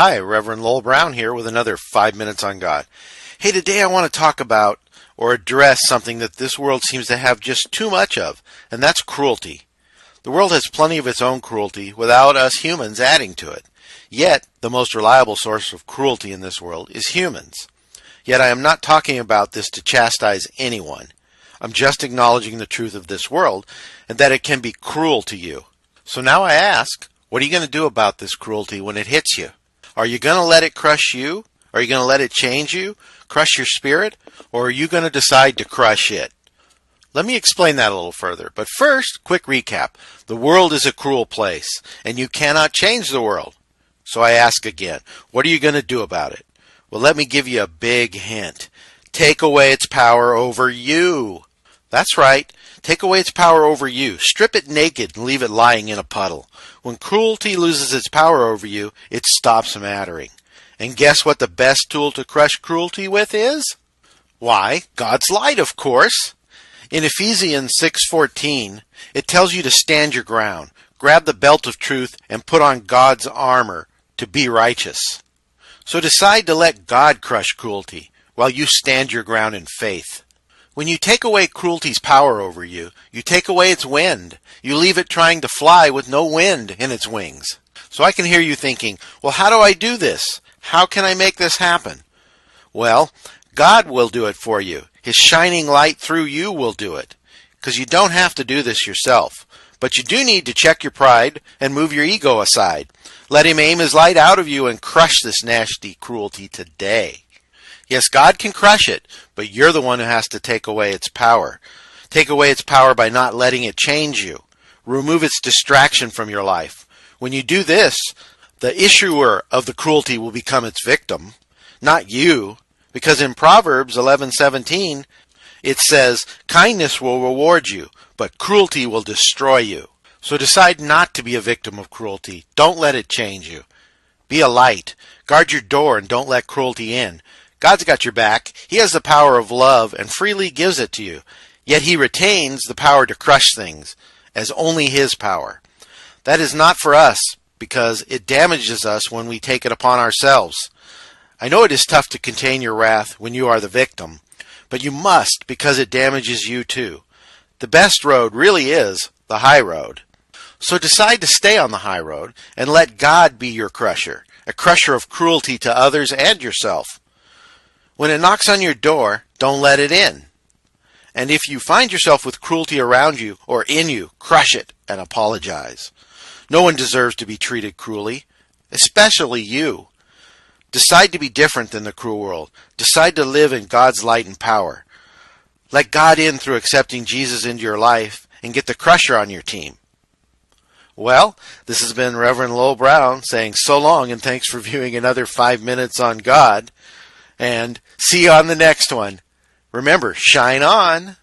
Hi, Reverend Lowell Brown here with another 5 Minutes on God. Hey, today I want to talk about or address something that this world seems to have just too much of, and that's cruelty. The world has plenty of its own cruelty without us humans adding to it. Yet, the most reliable source of cruelty in this world is humans. Yet I am not talking about this to chastise anyone. I'm just acknowledging the truth of this world and that it can be cruel to you. So now I ask, what are you going to do about this cruelty when it hits you? Are you going to let it crush you? Are you going to let it change you, crush your spirit? Or are you going to decide to crush it? Let me explain that a little further. But first, quick recap. The world is a cruel place, and you cannot change the world. So I ask again, what are you going to do about it? Well, let me give you a big hint. Take away its power over you. That's right. Take away its power over you. Strip it naked and leave it lying in a puddle. When cruelty loses its power over you, it stops mattering. And guess what the best tool to crush cruelty with is? Why, God's light, of course. In Ephesians 6:14, it tells you to stand your ground, grab the belt of truth, and put on God's armor to be righteous. So decide to let God crush cruelty while you stand your ground in faith. When you take away cruelty's power over you, you take away its wind. You leave it trying to fly with no wind in its wings. So I can hear you thinking, well, how do I do this? How can I make this happen? Well, God will do it for you. His shining light through you will do it. Because you don't have to do this yourself. But you do need to check your pride and move your ego aside. Let him aim his light out of you and crush this nasty cruelty today. Yes, God can crush it, but you're the one who has to take away its power. Take away its power by not letting it change you. Remove its distraction from your life. When you do this, the issuer of the cruelty will become its victim, not you. Because in Proverbs 11:17, it says, kindness will reward you, but cruelty will destroy you. So decide not to be a victim of cruelty. Don't let it change you. Be a light. Guard your door and don't let cruelty in. God's got your back. He has the power of love and freely gives it to you. Yet he retains the power to crush things as only his power. That is not for us because it damages us when we take it upon ourselves. I know it is tough to contain your wrath when you are the victim, but you must because it damages you too. The best road really is the high road. So decide to stay on the high road and let God be your crusher, a crusher of cruelty to others and yourself. When it knocks on your door, don't let it in. And if you find yourself with cruelty around you or in you, crush it and apologize. No one deserves to be treated cruelly, especially you. Decide to be different than the cruel world. Decide to live in God's light and power. Let God in through accepting Jesus into your life and get the crusher on your team. Well, this has been Reverend Lowell Brown saying so long and thanks for viewing another 5 Minutes on God. And see you on the next one. Remember, shine on.